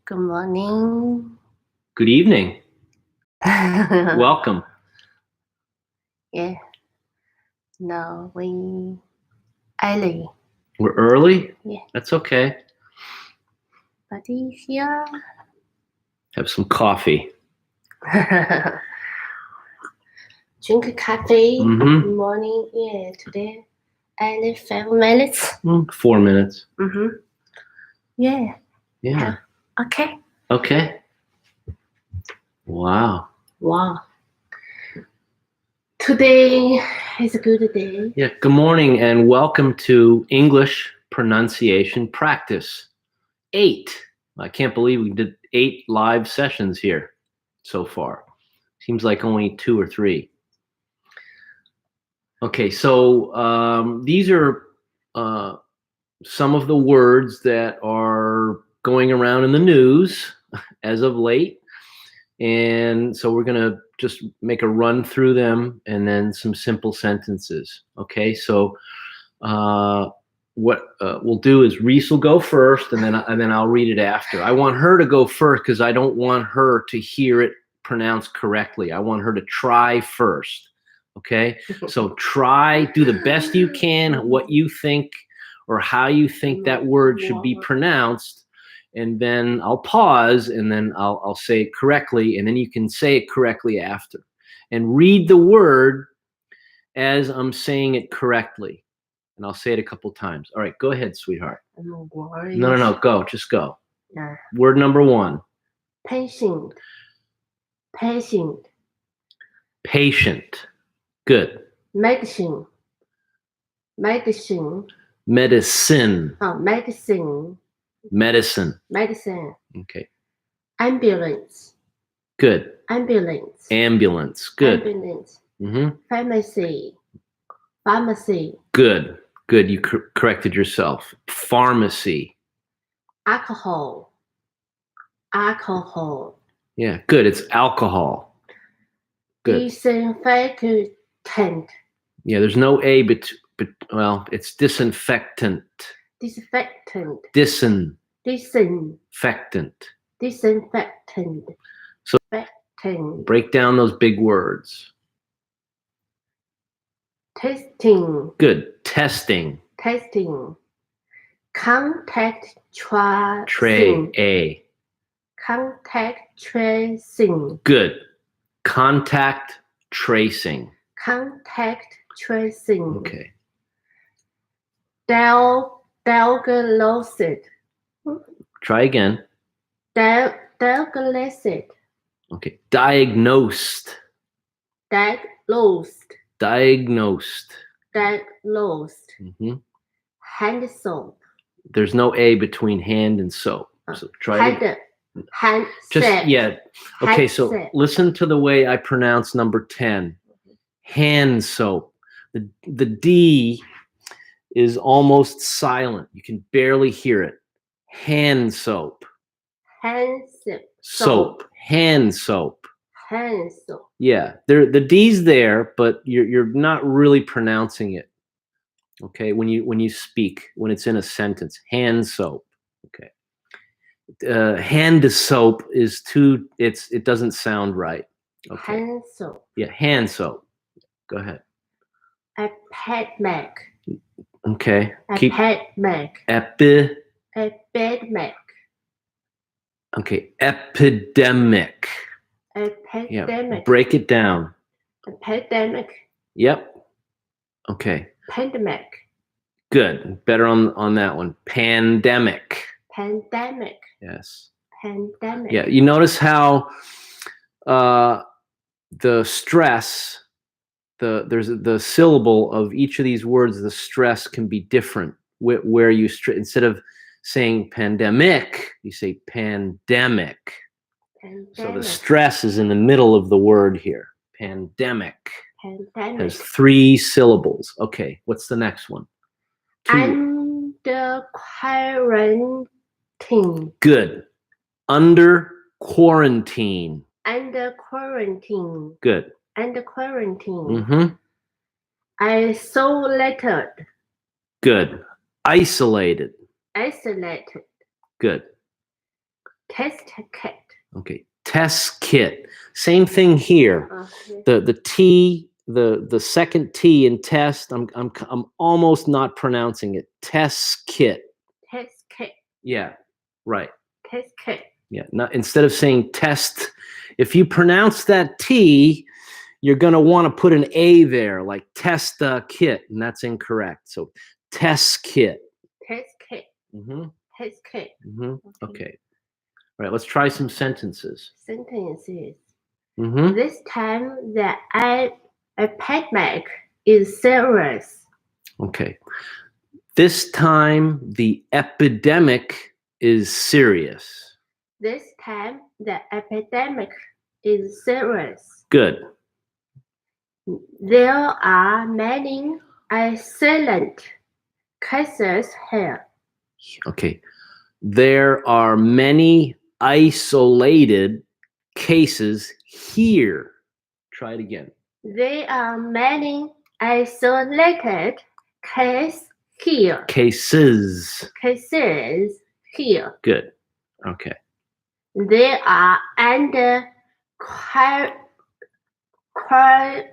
Good morning. Good evening. Welcome. Yeah. No, we early. We're early? Yeah. That's okay. Buddy here. Have some coffee. Drink coffee. Mhm. Morning. Yeah. Today, only 5 minutes. 4 minutes. Yeah. Yeah. Okay. Okay. Wow. Today is a good day. Yeah. Good morning and welcome to English Pronunciation Practice 8. I can't believe we did 8 live sessions here so far. Seems like only 2 or 3. Okay, so these are some of the words that are going around in the news as of late. And so we're going to just make a run through them and then some simple sentences. Okay, so what we'll do is Reese will go first, and then I'll read it after. I want her to go first because I don't want her to hear it pronounced correctly. I want her to try first. Okay, so try, do the best you can, what you think or how you think that word should be pronounced. And then I'll pause, and then I'll say it correctly, and then you can say it correctly after. And read the word as I'm saying it correctly. And I'll say it a couple times. All right, go ahead, sweetheart. No, go. Just go. Yeah. Word number 1. Patient. Patient. Good. Medicine. Medicine. Medicine. Medicine. Okay. Ambulance. Good. Ambulance. Good. Ambulance. Mm-hmm. Pharmacy. Good. You corrected yourself. Pharmacy. Alcohol. Yeah, good. It's alcohol. Good. Disinfectant. Yeah, there's no A, but well, it's disinfectant. Disinfectant. So Disinfectant. break down those big words. Testing. Good. Testing. Contact tracing. A. Contact tracing. Good. Contact tracing. Okay. Diagnosed. Try again. Diagnosed. Okay. Diagnosed. Mm-hmm. Hand soap. There's no A between hand and soap. So try it. Hand Just soap. yeah. Okay, Hand so soap. listen to the way I pronounce number 10. Hand soap. The D is almost silent. You can barely hear it. Hand soap. Hand Soap. Hand soap. Hand soap. Yeah, the D's there, but you're not really pronouncing it. Okay, when you speak, when it's in a sentence, hand soap. Okay. Hand soap is too. It doesn't sound right. Okay. Hand soap. Yeah, hand soap. Go ahead. Epidemic. Okay. Epidemic. Okay. Epidemic. Yeah. Break it down. Epidemic. Yep. Okay. Pandemic. Good. Better on that one. Pandemic. Yes. Pandemic. Yeah. You notice how the stress, there's the syllable of each of these words, the stress can be different. Where you instead of saying pandemic, you say pandemic. So the stress is in the middle of the word here. Pandemic. Has 3 syllables. Okay, what's the next one? Under quarantine. Good. Under quarantine. Good. Under quarantine. Mm-hmm. Isolated. Good. Isolated. Isolated. Good. Test kit. Okay. Test kit. Same thing here. Okay. The T, the second T in test, I'm almost not pronouncing it. Test kit. Test kit. Yeah. Right. Test kit. Yeah. Not, instead of saying test, if you pronounce that T, you're going to want to put an A there, like test kit, and that's incorrect. So test kit. Test kit. Mm-hmm. Test kit. Mm-hmm. Okay. All right. Let's try some sentences. Sentences. Mm-hmm. This time the epidemic is serious. Okay. This time the epidemic is serious. This time the epidemic is serious. Good. There are many excellent cases here. Okay. There are many isolated cases here. Try it again. There are many isolated cases here. Cases. Cases here. Good. Okay. They are under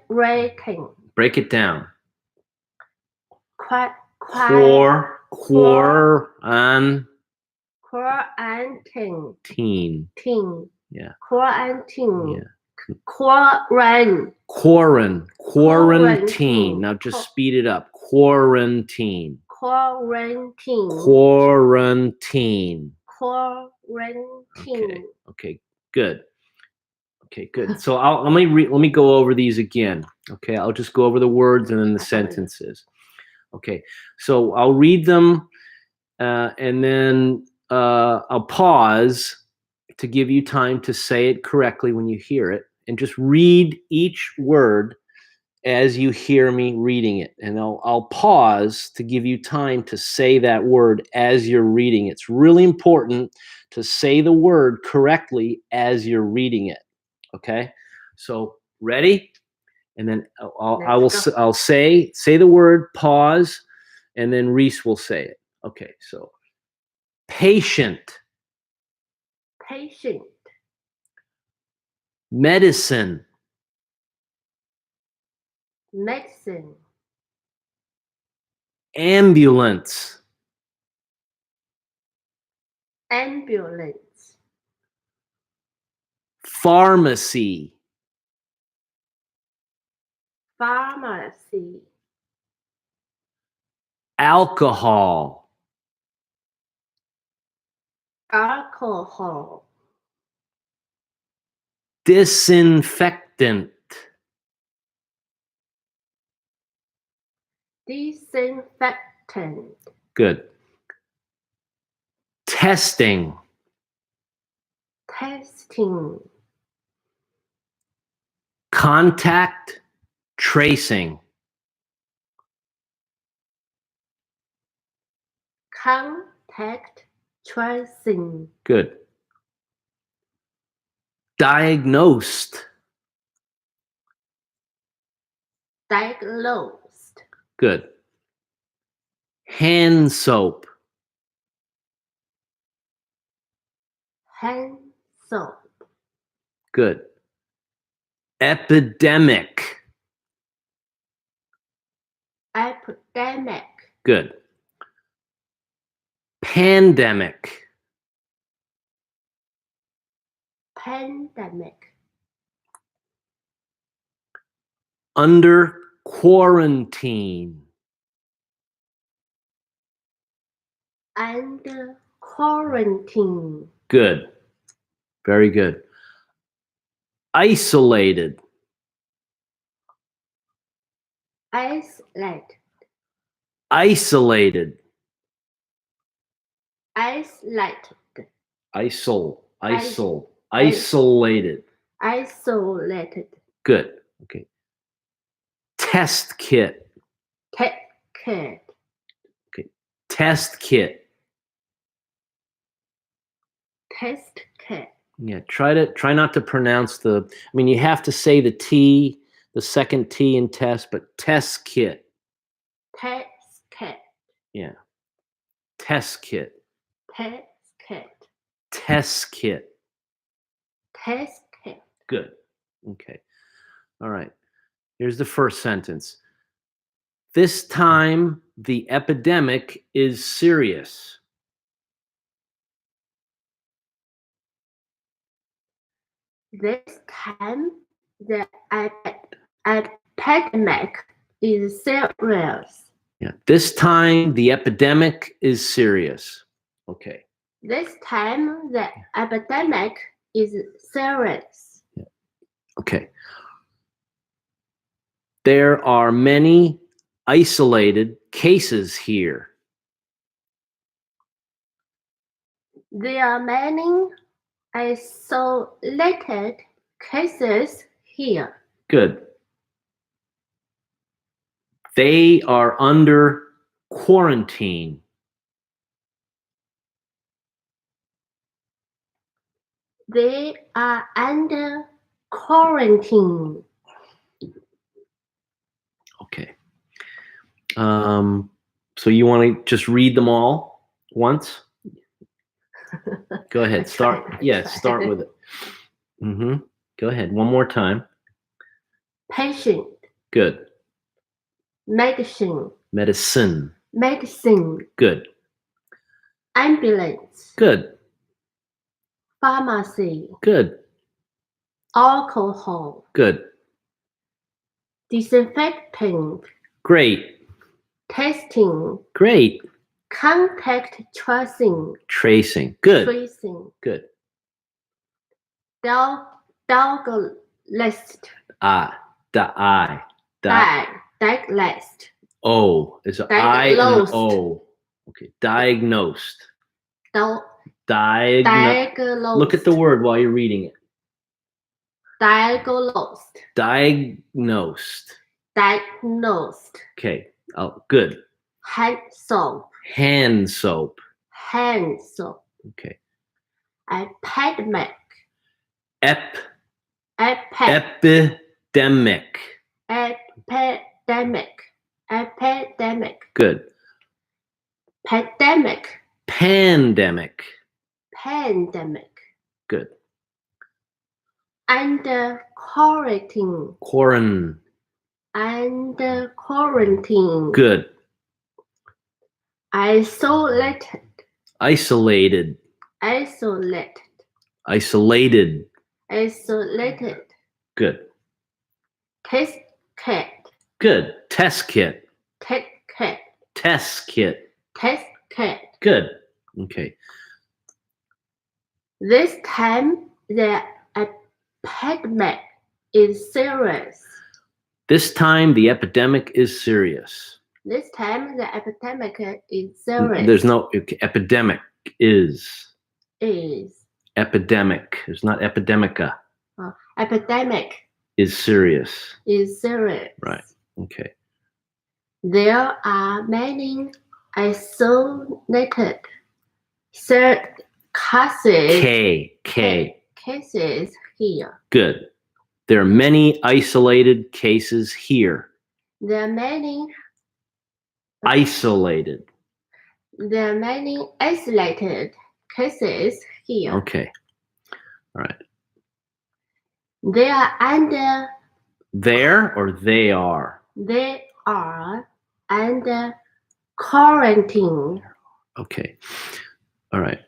quarantine. Break it down. Quarantine. Quarantine. Yeah. Quarantine. Yeah. Quarantine. Now just speed it up. Quarantine. Quarantine. Quarantine. Quarantine. Okay. Good. Okay, good. So let me go over these again. Okay, I'll just go over the words and then the sentences. Okay, so I'll read them and then I'll pause to give you time to say it correctly when you hear it, and just read each word as you hear me reading it. And I'll pause to give you time to say that word as you're reading it. It's really important to say the word correctly as you're reading it. Okay, so ready? And then I'll say the word, pause, and then Reese will say it. Okay, so patient, Patient. medicine, Medicine. ambulance, Ambulance. pharmacy, Pharmacy. alcohol, Alcohol. disinfectant, Disinfectant. good, testing, Testing. contact tracing, Contact tracing. good, diagnosed, Diagnosed. good, hand soap, Hand soap. good, epidemic, Epidemic. good, pandemic, Pandemic. under quarantine, Under quarantine. good, very good, isolated, Isolate. isolated, Isolated. Isolated, Isolated. good, okay, test kit, Test kit. okay, test kit, Test kit. yeah, try not to pronounce I mean, you have to say the T, the second T in test, but test kit, Test kit. yeah, test kit, Test kit. Test kit. Test kit. Good. Okay. All right. Here's the first sentence. This time, the epidemic is serious. This time, the epidemic is serious. Yeah. This time, the epidemic is serious. Okay. This time, the epidemic is serious. Okay. There are many isolated cases here. There are many isolated cases here. Good. They are under quarantine. They are under quarantine. Okay. So you want to just read them all once? Go ahead. Start. Start with it. Go ahead. One more time. Patient. Good. Medicine. Medicine. Medicine. Good. Ambulance. Good. Pharmacy. Good. Alcohol. Good. Disinfectant. Great. Testing. Great. Contact tracing. Tracing. Good. Tracing. Good. Dog list. Dog list. O is an I and an O. Okay. Diagnosed. Diagnosed. Look at the word while you're reading it. Diagnosed. Diagnosed. Diagnosed. Okay. Oh, good. Hand soap. Hand soap. Hand soap. Okay. Epidemic. Epidemic. Epidemic. Epidemic. Good. Pandemic. Pandemic. Pandemic. Good. Under quarantine. Under quarantine. Good. Isolated. Isolated. Isolated. Isolated. Isolated. Good. Test kit. Good. Test kit. Test kit. Test kit. Test kit. Good. Okay. This time, the epidemic is serious. This time, the epidemic is serious. This time, the epidemic is serious. There's no epidemic is. Is. Epidemic. There's not epidemica. Epidemic Is serious. Is serious. Right. Okay. There are many isolated cases here. Good. There are many isolated cases here. There are many isolated. There are many isolated cases here. Okay. All right. They are under. There or they are? They are under quarantine. Okay. All right.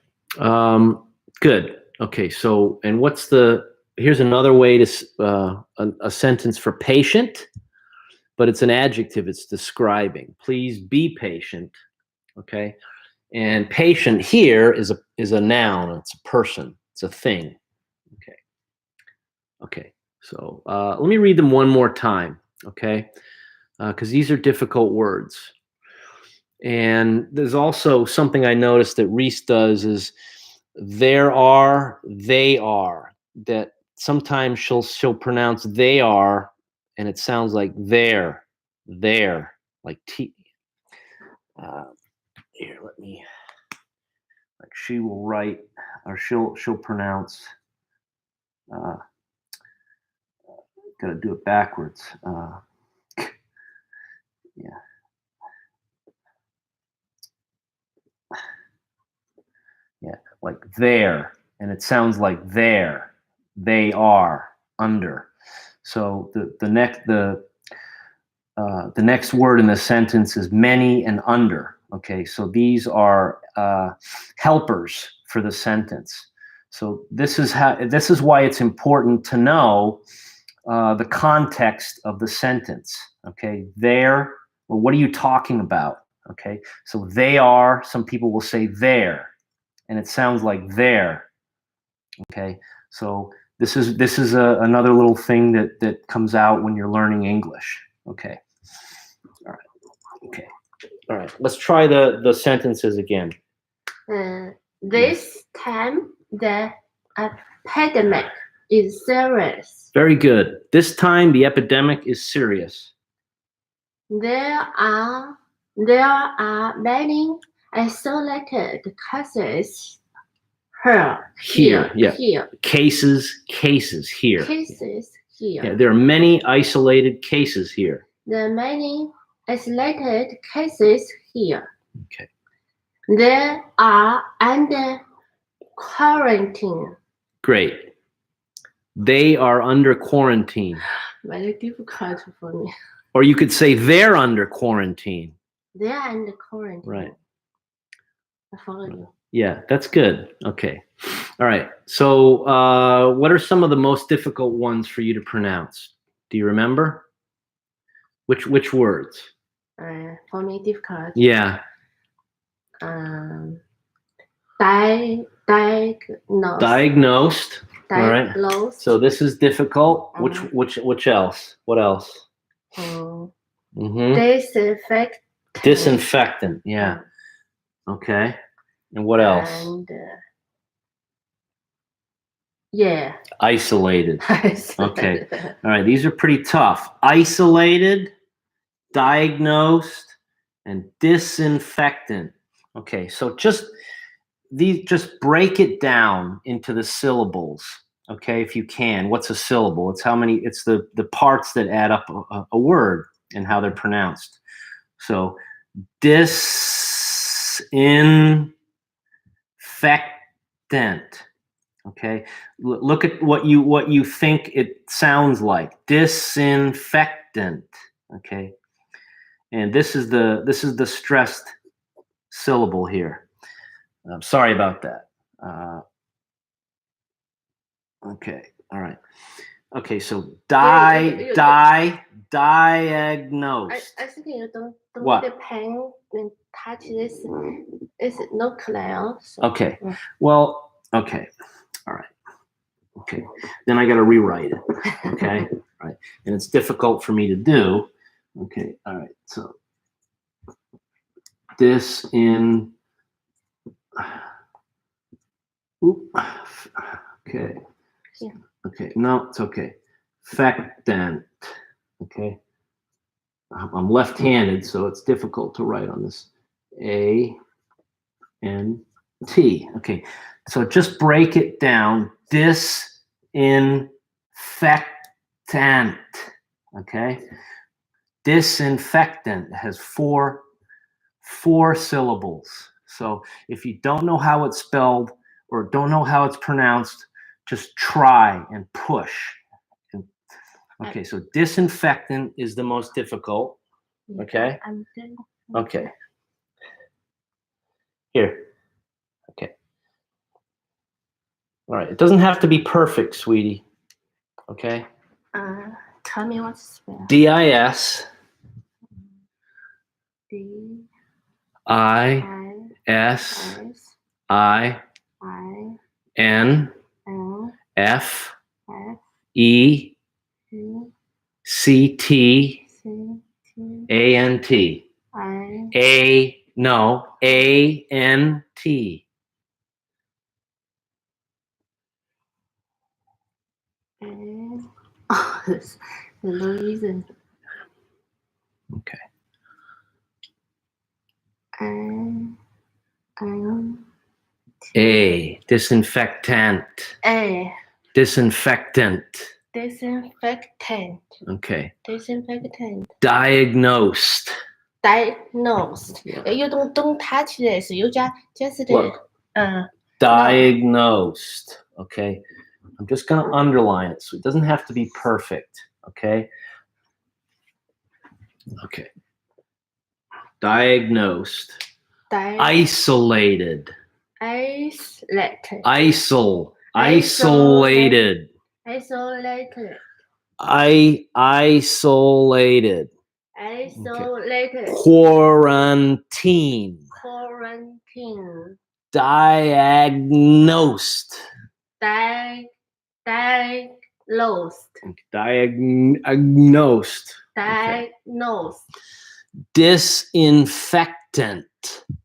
Good. Okay. So, and here's another way to, a sentence for patient, but it's an adjective. It's describing. Please be patient. Okay. And patient here is a noun. It's a person. It's a thing. Okay. Okay. So let me read them one more time. Okay. Because these are difficult words. And there's also something I noticed that Reese does is there are, they are, that sometimes she'll pronounce they are, and it sounds like there, like T. Here, let me, like she will write, or she'll pronounce, gotta do it backwards. Yeah. Yeah, like there. and it sounds like there, they are, under. So the next word in the sentence is many and under. Okay, so these are helpers for the sentence. So this is why it's important to know the context of the sentence. Okay, there. Well, what are you talking about? Okay, so they are. Some people will say there, and it sounds like there. Okay, so this is another little thing that comes out when you're learning English. Okay. All right. Okay. All right. Let's try the sentences again. This time the epidemic is serious. Very good. This time the epidemic is serious. There are many isolated cases Here. Yeah. here. Cases here. Cases here. Yeah, there are many isolated cases here. There are many isolated cases here. Okay. They are under quarantine. Great. They are under quarantine. Very difficult for me. Or you could say they're under quarantine. They are under quarantine. Right. I follow you. Yeah, that's good. Okay. All right. So what are some of the most difficult ones for you to pronounce? Do you remember? Which words? For me, difficult. Yeah. Diagnosed. Diagnosed. All right. Diagnosed. So this is difficult. Which else? What else? Disinfectant. Disinfectant. Yeah. Okay. And what else? And yeah. Isolated. Isolated. Okay. All right. These are pretty tough. Isolated, diagnosed, and disinfectant. Okay. So just break it down into the syllables. Okay, if you can. What's a syllable? It's how many. It's the parts that add up a word and how they're pronounced. So disinfectant. Okay, look at what you think it sounds like. Disinfectant. Okay, and this is the stressed syllable here. I'm sorry about that. Okay, all right. Okay, so diagnosed. I think you don't What? need the pen and touch this. It's not clear. So. Okay. Well, okay. All right. Okay. Then I got to rewrite it. Okay. All right. And it's difficult for me to do. Okay. All right. So okay. Yeah. Okay. No, it's okay. Factant. Okay. I'm left-handed, so it's difficult to write on this. A-N-T. Okay. So just break it down. Disinfectant. Okay. Disinfectant has four syllables. So if you don't know how it's spelled or don't know how it's pronounced, just try and push. Okay, so disinfectant is the most difficult. Okay. Okay. Here. Okay. All right. It doesn't have to be perfect, sweetie. Okay. Tell me what's spelled. D-I-S. I-S-I-N-F-E-C-T-A-N-T. A-N-T. There's no reason. Okay. A. Disinfectant. A. Disinfectant. Disinfectant. Okay. Disinfectant. Diagnosed. Diagnosed. Yeah. You don't touch this. You just Look. Diagnosed. Okay. I'm just going to underline it so it doesn't have to be perfect. Okay. Okay. Diagnosed. Isolated. Isolated. Isolated. Isolated. Isolated. Isolated. Quarantine. Quarantine. Diagnosed. Diagnosed. Diagnosed. Okay. Diagnosed. Disinfectant.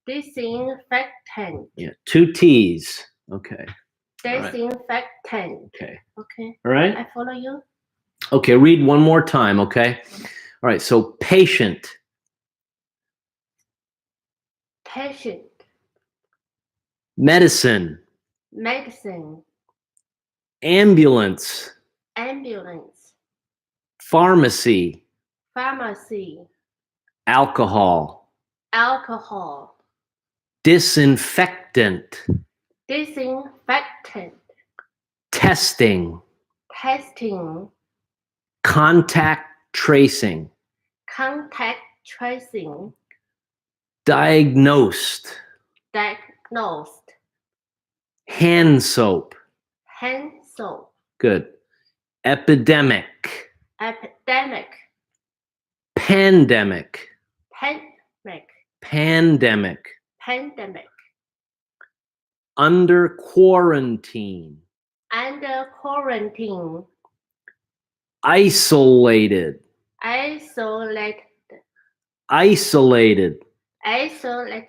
Disinfectant. Yeah, 2 T's. Okay. Disinfectant. Okay. Okay. All right. I follow you. Okay, read one more time, okay? All right, so patient. Patient. Medicine. Medicine. Ambulance. Ambulance. Pharmacy. Pharmacy. Alcohol. Alcohol. Disinfectant. Disinfectant. Testing. Testing. Contact tracing. Contact tracing. Diagnosed. Diagnosed. Hand soap. Hand soap. Good. Epidemic. Epidemic. Pandemic. Pandemic. Pandemic. Pandemic. Under quarantine. Under quarantine. Isolated. Isolated. Isolated. Isolated.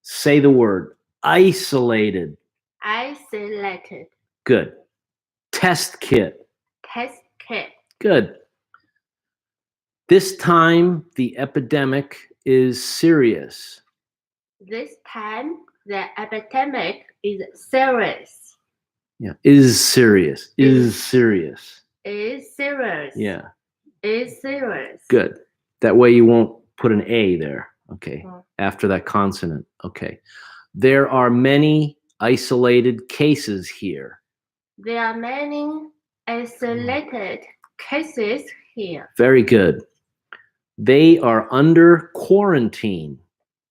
Say the word. Isolated. Isolated. Good. Test kit. Test kit. Good. This time, the epidemic is serious. This time, the epidemic is serious. Yeah. Is serious. Is serious. Is serious. Yeah. Is serious. Good. That way you won't put an A there. Okay. Mm. After that consonant. Okay. There are many isolated cases here. There are many isolated cases here. Very good. They are under quarantine.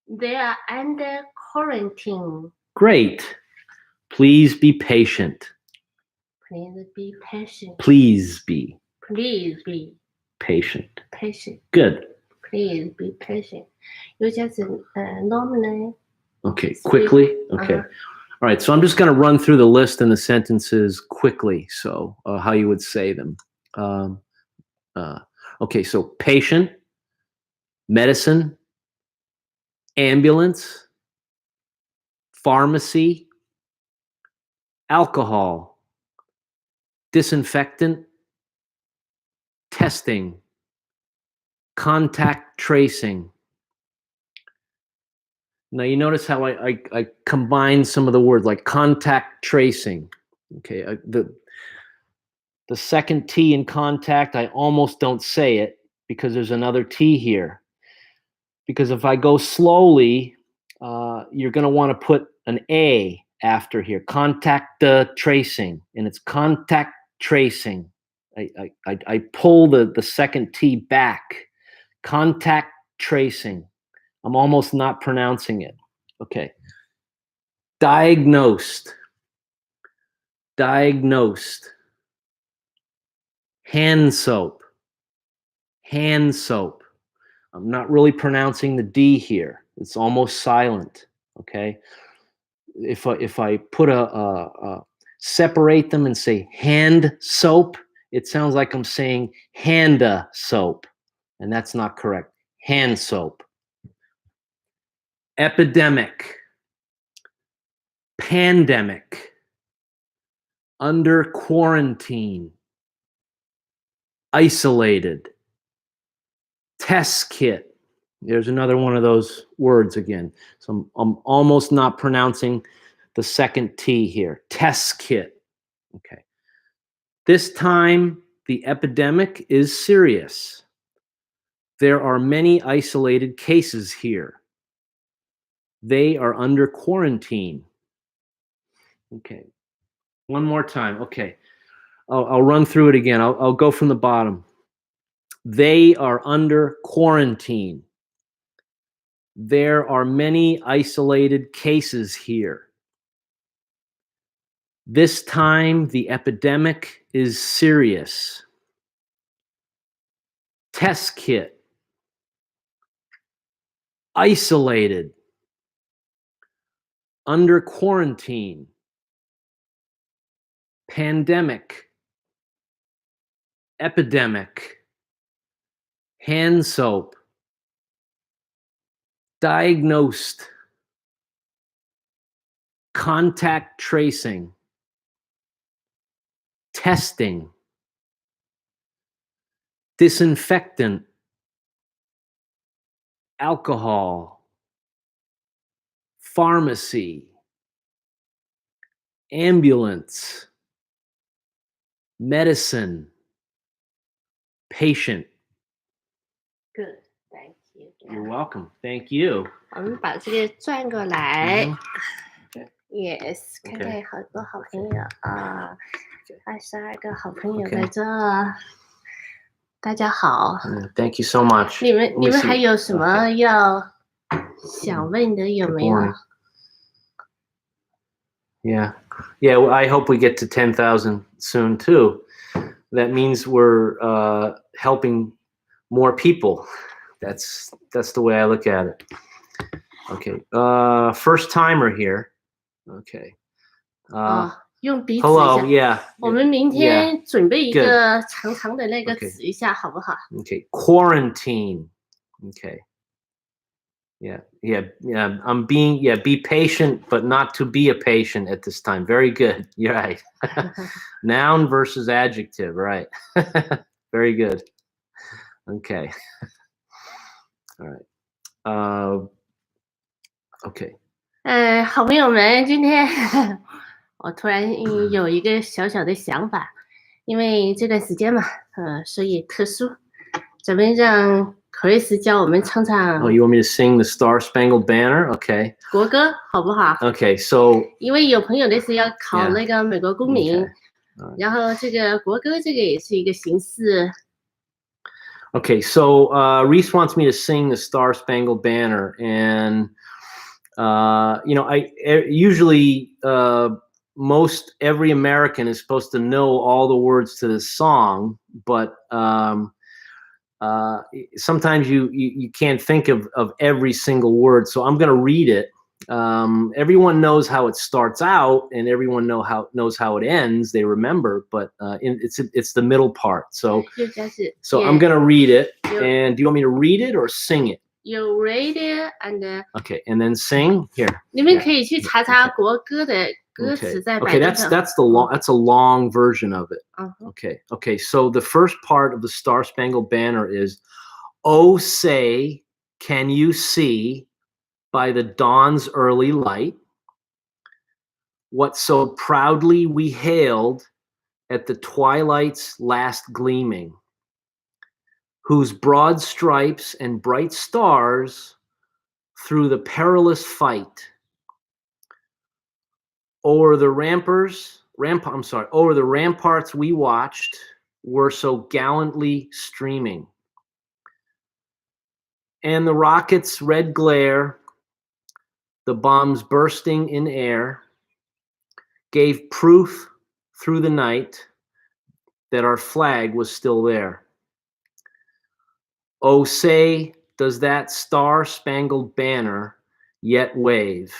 They are under quarantine. Great. Please be patient. Please be patient. Please be Please be patient. patient. Good. Please be patient. You just normally. Okay, quickly. Okay. All right, so I'm just going to run through the list and the sentences quickly, so how you would say them. Okay, so patient, medicine, ambulance, pharmacy, alcohol, disinfectant, testing, contact tracing. Now you notice how I combine some of the words like contact tracing. Okay, the second T in contact, I almost don't say it because there's another T here. Because if I go slowly, you're going to want to put an A after here. Contact tracing, and it's contact tracing. I pull the second T back. Contact tracing. I'm almost not pronouncing it. Okay. Diagnosed. Diagnosed. Hand soap. Hand soap. I'm not really pronouncing the D here. It's almost silent. Okay. If I put separate them and say hand soap, it sounds like I'm saying handa soap, and that's not correct. Hand soap. Epidemic. Pandemic. Under quarantine. Isolated. Test kit. There's another one of those words again. So I'm almost not pronouncing the second T here. Test kit. Okay. This time, the epidemic is serious. There are many isolated cases here. They are under quarantine. Okay. One more time. Okay. I'll run through it again. I'll go from the bottom. They are under quarantine. There are many isolated cases here. This time, the epidemic is serious. Test kit. Isolated. Under quarantine. Pandemic. Epidemic. Hand soap. Diagnosed. Contact tracing. Testing. Disinfectant. Alcohol. Pharmacy. Ambulance. Medicine. Patient. Good, thank you. You're welcome. Thank you. 我们把这个转过来。Okay. Yes， 看 Okay. 看好多好朋友啊，22个好朋友 Okay. 在这。大家好。Thank you so much. 你们还有什么 Okay. 要想问的有没有？ Yeah. Yeah, well, I hope we get to 10,000 soon too. That means we're helping more people. That's the way I look at it. Okay. First timer here. Okay. 用笔指一 Hello. 下。 Yeah. 我们明天准备一个长长的那个 Okay. 指一下，好不好？ Okay. Quarantine. Okay. Yeah. Be patient, but not to be a patient at this time. Very good. You're right. Noun versus adjective. Right. Very good. Okay. All right. Okay. 好朋友们，今天我突然有一个小小的想法，因为这段时间嘛，所以特殊，咱们让 Chris 教我们唱唱 Oh, you want me to sing the Star Spangled Banner? Okay. 国歌，好不好？ Okay. So. 因为有朋友的是要考那个美国公民， Okay. 然后这个国歌这个也是一个形式。 Okay, so Reese wants me to sing the Star Spangled Banner, and I usually most every American is supposed to know all the words to this song, but sometimes you can't think of every single word. So I'm going to read it. Everyone knows how it starts out, and everyone knows how it ends. They remember, but it's the middle part. So I'm gonna read it. And do you want me to read it or sing it? You read it and Okay, and then sing here. 你们可以去查查国歌的歌词在百度上。 that's a long version of it. Okay. So the first part of the Star Spangled Banner is, "Oh, say, can you see by the dawn's early light what so proudly we hailed at the twilight's last gleaming, whose broad stripes and bright stars through the perilous fight o'er the ramparts we watched were so gallantly streaming, and the rockets' red glare, the bombs bursting in air, gave proof through the night that our flag was still there. Oh, say, does that star-spangled banner yet wave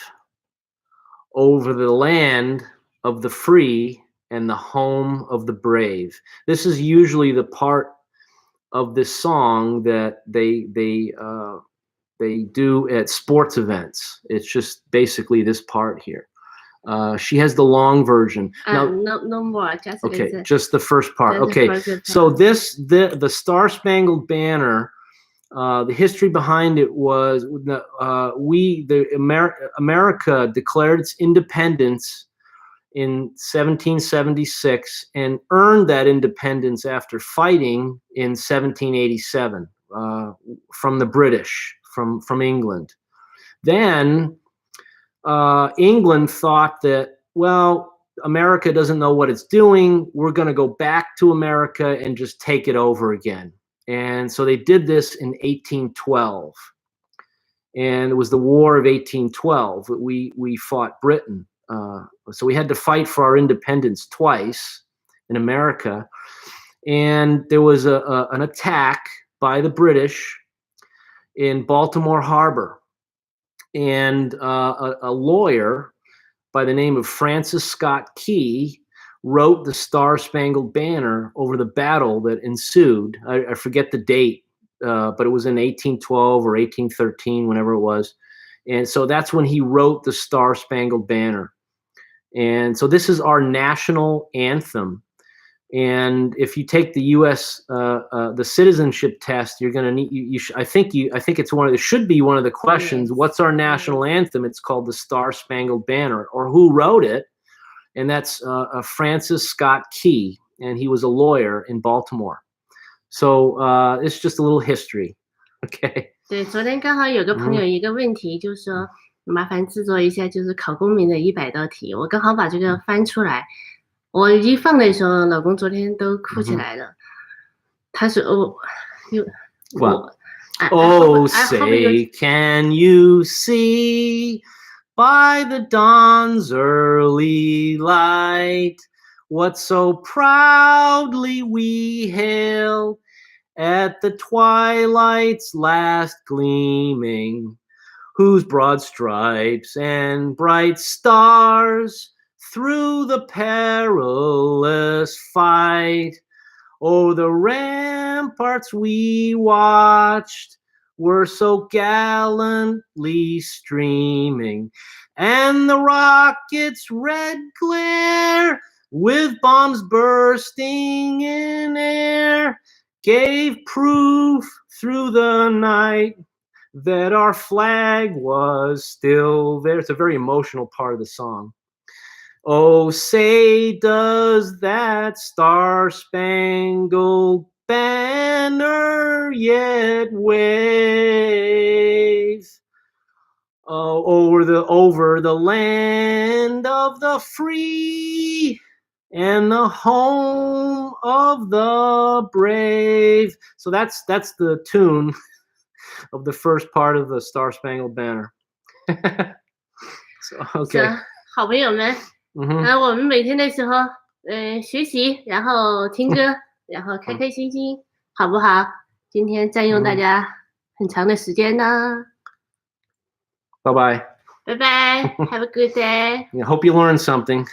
over the land of the free and the home of the brave?" This is usually the part of this song that they do at sports events. It's just basically this part here. She has the long version. Now, no more. Just the first part. Okay, so the Star Spangled Banner. The history behind it was America declared its independence in 1776 and earned that independence after fighting in 1787 from the British, from England. Then England thought that well, America doesn't know what it's doing. We're going to go back to America and just take it over again. And so they did this in 1812. And it was the War of 1812. We fought Britain. So we had to fight for our independence twice in America. And there was an attack by the British in Baltimore Harbor. And a lawyer by the name of Francis Scott Key wrote the Star-Spangled Banner over the battle that ensued. I forget the date, but it was in 1812 or 1813, whenever it was. And so that's when he wrote the Star-Spangled Banner. And so this is our national anthem. And if you take the U.S. The citizenship test, you're going to need. I think it's it should be one of the questions. Yes. What's our national anthem? It's called the Star-Spangled Banner, or who wrote it? And that's Francis Scott Key, and he was a lawyer in Baltimore. So it's just a little history. Okay. 对，昨天刚好有个朋友一个问题，就是说麻烦制作一下，就是考公民的100道题。我刚好把这个翻出来，我一放的时候，老公昨天都哭起来了。他说：“哦，Oh, say, can you see by the dawn's early light what so proudly we hailed at the twilight's last gleaming, whose broad stripes and bright stars through the perilous fight o'er the ramparts we watched were so gallantly streaming, and the rocket's red glare with bombs bursting in air gave proof through the night that our flag was still there." It's a very emotional part of the song. Oh, say does that star-spangled banner yet wave over the land of the free and the home of the brave. So that's the tune of the first part of the Star-Spangled Banner. So, okay. 好朋友们。我们每天的时候，学习，然后听歌，然后开开心心，好不好？今天占用大家很长的时间呢。Bye bye. Bye bye. Have a good day. I hope you learned something.